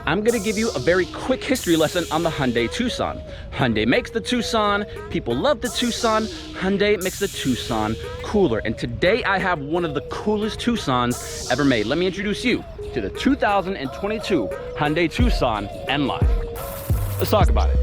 I'm gonna give you a very quick history lesson on the Hyundai Tucson. Hyundai makes the Tucson, people love the Tucson, Hyundai makes the Tucson cooler. And today I have one of the coolest Tucsons ever made. Let me introduce you to the 2022 Hyundai Tucson N Line. Let's talk about it.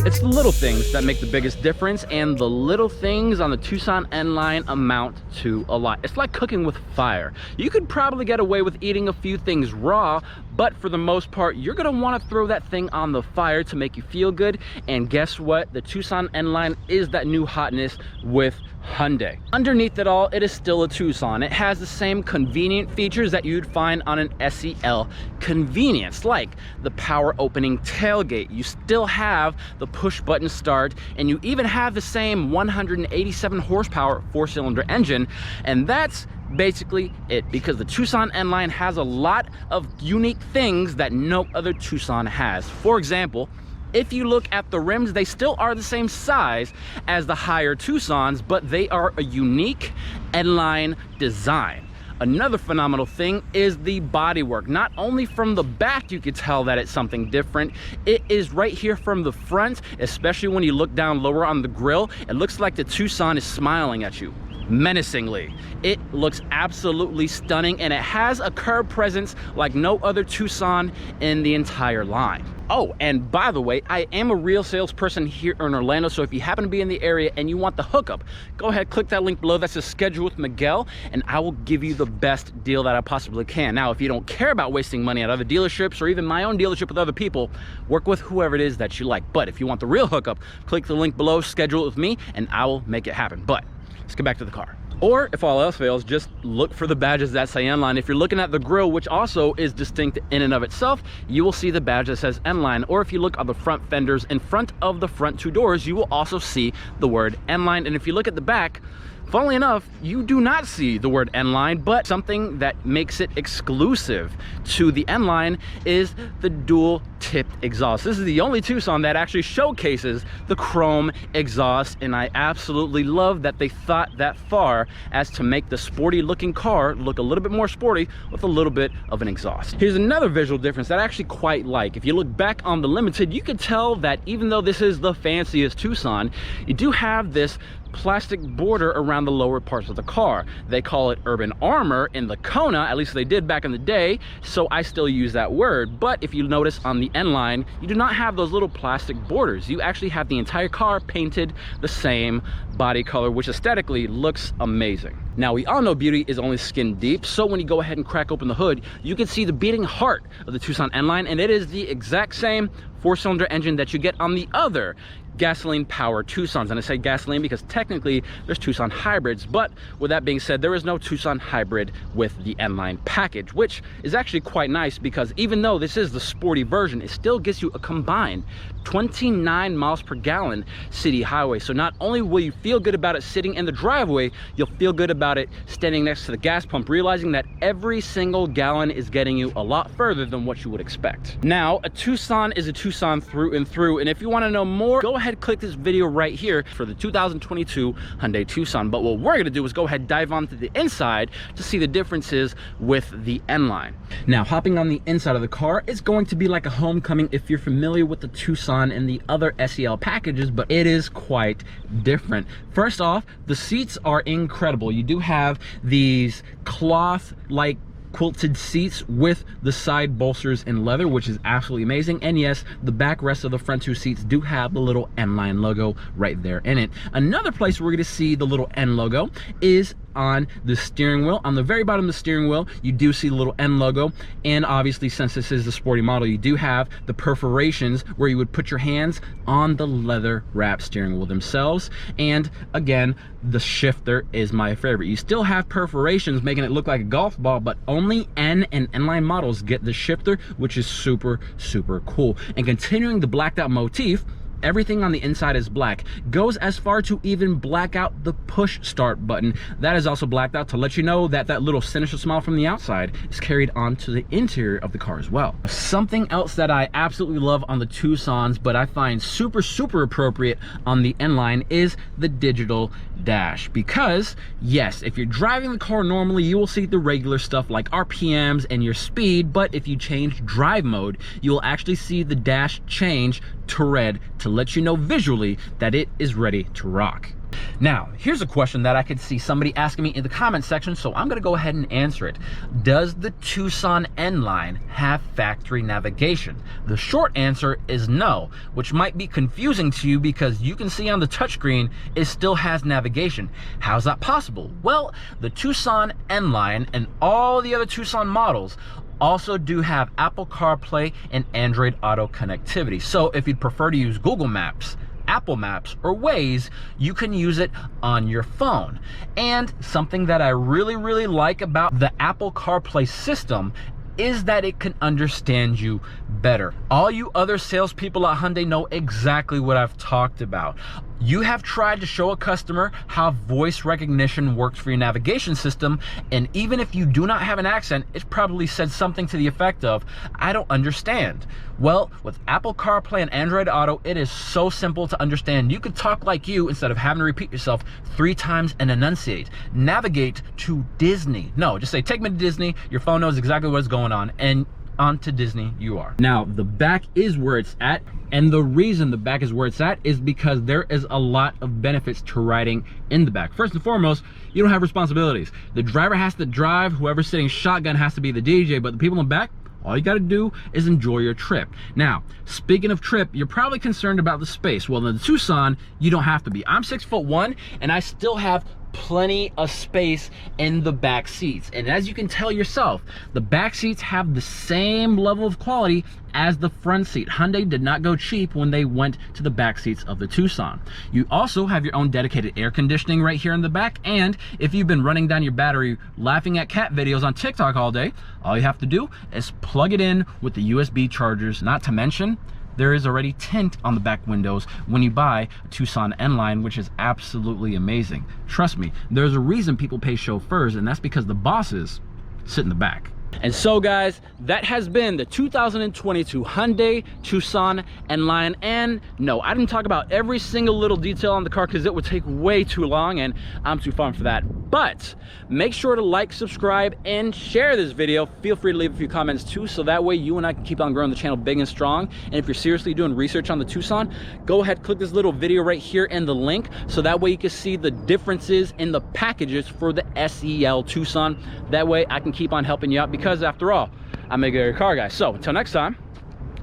It's the little things that make the biggest difference, and the little things on the Tucson N Line amount to a lot. It's like cooking with fire. You could probably get away with eating a few things raw, but for the most part, you're gonna wanna throw that thing on the fire to make you feel good. And guess what? The Tucson N Line is that new hotness with Hyundai. Underneath it all, it is still a Tucson. It has the same convenient features that you'd find on an SEL convenience, like the power opening tailgate. You still have the push button start, and you even have the same 187 horsepower 4-cylinder engine. And that's basically it, because the Tucson N Line has a lot of unique things that no other Tucson has. For example, if you look at the rims, they still are the same size as the higher Tucsons, but they are a unique N-Line design. Another phenomenal thing is the bodywork. Not only from the back you could tell that it's something different, it is right here from the front, especially when you look down lower on the grille. It looks like the Tucson is smiling at you menacingly. It looks absolutely stunning, and it has a curb presence like no other Tucson in the entire line. Oh, and by the way, I am a real salesperson here in Orlando, so if you happen to be in the area and you want the hookup, go ahead, click that link below. That's a schedule with Miguel, and I will give you the best deal that I possibly can. Now, if you don't care about wasting money at other dealerships or even my own dealership with other people, work with whoever it is that you like. But if you want the real hookup, click the link below, schedule it with me, and I will make it happen. But let's get back to the car. Or if all else fails, just look for the badges that say N Line. If you're looking at the grille, which also is distinct in and of itself, you will see the badge that says N Line. Or if you look on the front fenders in front of the front two doors, you will also see the word N Line. And if you look at the back, funnily enough, you do not see the word N Line, but something that makes it exclusive to the N Line is the dual tipped exhaust. This is the only Tucson that actually showcases the chrome exhaust, and I absolutely love that they thought that far as to make the sporty looking car look a little bit more sporty with a little bit of an exhaust. Here's another visual difference that I actually quite like. If you look back on the Limited, you can tell that even though this is the fanciest Tucson, you do have this plastic border around the lower parts of the car. They call it urban armor in the Kona, at least they did back in the day, so I still use that word. But if you notice on the N Line, you do not have those little plastic borders. You actually have the entire car painted the same body color, which aesthetically looks amazing. Now, we all know beauty is only skin deep, so when you go ahead and crack open the hood, you can see the beating heart of the Tucson N Line, and it is the exact same 4-cylinder engine that you get on the other gasoline powered Tucsons. And I say gasoline because technically there's Tucson hybrids, but with that being said, there is no Tucson hybrid with the N Line package, which is actually quite nice because even though this is the sporty version, it still gives you a combined 29 miles per gallon city highway. So not only will you feel good about it sitting in the driveway, you'll feel good about it standing next to the gas pump, realizing that every single gallon is getting you a lot further than what you would expect. Now, a Tucson is a Tucson through and through, and if you want to know more, go ahead, click this video right here for the 2022 Hyundai Tucson. But what we're going to do is go ahead, dive onto the inside to see the differences with the N Line. Now, hopping on the inside of the car, it's going to be like a homecoming if you're familiar with the Tucson and the other SEL packages, but it is quite different. First off, the seats are incredible. You do have these cloth-like quilted seats with the side bolsters in leather, which is absolutely amazing. And yes, the backrest of the front two seats do have the little N Line logo right there in it. Another place we're going to see the little N logo is on the steering wheel. On the very bottom of the steering wheel, you do see the little N logo, and obviously, since this is the sporty model, you do have the perforations where you would put your hands on the leather wrap steering wheel themselves. And again, the shifter is my favorite. You still have perforations making it look like a golf ball, but only N and N Line models get the shifter, which is super, super cool. And continuing the blacked out motif, everything on the inside is black. Goes as far to even black out the push start button. That is also blacked out to let you know that that little sinister smile from the outside is carried onto the interior of the car as well. Something else that I absolutely love on the Tucsons, but I find super appropriate on the N Line, is the digital dash. Because yes, if you're driving the car normally, you will see the regular stuff like RPMs and your speed, but if you change drive mode, you will actually see the dash change to red to let you know visually that it is ready to rock. Now, here's a question that I could see somebody asking me in the comment section, so I'm gonna go ahead and answer it. Does the Tucson N Line have factory navigation? The short answer is no, which might be confusing to you because you can see on the touchscreen it still has navigation. How's that possible? Well, the Tucson N Line and all the other Tucson models also do have Apple CarPlay and Android Auto connectivity. So if you'd prefer to use Google Maps, Apple Maps, or Waze, you can use it on your phone. And something that I really like about the Apple CarPlay system is that it can understand you better. All you other salespeople at Hyundai know exactly what I've talked about. You have tried to show a customer how voice recognition works for your navigation system, and even if you do not have an accent, it probably said something to the effect of, "I don't understand." Well, with Apple CarPlay and Android Auto, it is so simple to understand. You could talk like you instead of having to repeat yourself 3 times and enunciate. Navigate to Disney. No, just say, "Take me to Disney." Your phone knows exactly what's going on, and onto Disney you are. Now, the back is where it's at, and the reason the back is where it's at is because there is a lot of benefits to riding in the back. First and foremost, you don't have responsibilities. The driver has to drive, whoever's sitting shotgun has to be the DJ, but the people in the back, all you gotta do is enjoy your trip. Now, speaking of trip, you're probably concerned about the space. Well, in the Tucson, you don't have to be. I'm 6'1", and I still have plenty of space in the back seats. And as you can tell yourself, the back seats have the same level of quality as the front seat. Hyundai did not go cheap when they went to the back seats of the Tucson. You also have your own dedicated air conditioning right here in the back, and if you've been running down your battery laughing at cat videos on TikTok all day, all you have to do is plug it in with the USB chargers. Not to mention, there is already tint on the back windows when you buy a Tucson N Line, which is absolutely amazing. Trust me, there's a reason people pay chauffeurs, and that's because the bosses sit in the back. And so guys, that has been the 2022 Hyundai Tucson N Line. And no, I didn't talk about every single little detail on the car because it would take way too long and I'm too fun for that. But make sure to like, subscribe, and share this video. Feel free to leave a few comments too, so that way you and I can keep on growing the channel big and strong. And if you're seriously doing research on the Tucson, go ahead, click this little video right here in the link, so that way you can see the differences in the packages for the SEL Tucson. That way I can keep on helping you out, because after all, I'm a good car guy. So until next time,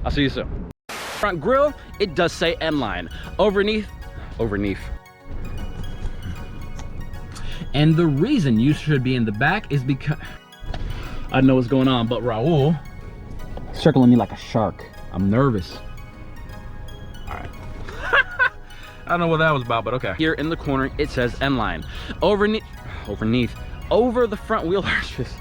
I'll see you soon. Front grille, it does say N Line. Overneath. And the reason you should be in the back is because I don't know what's going on, but Raul circling me like a shark. I'm nervous. All right. I don't know what that was about, but okay. Here in the corner, it says N Line. Over the front wheel arches.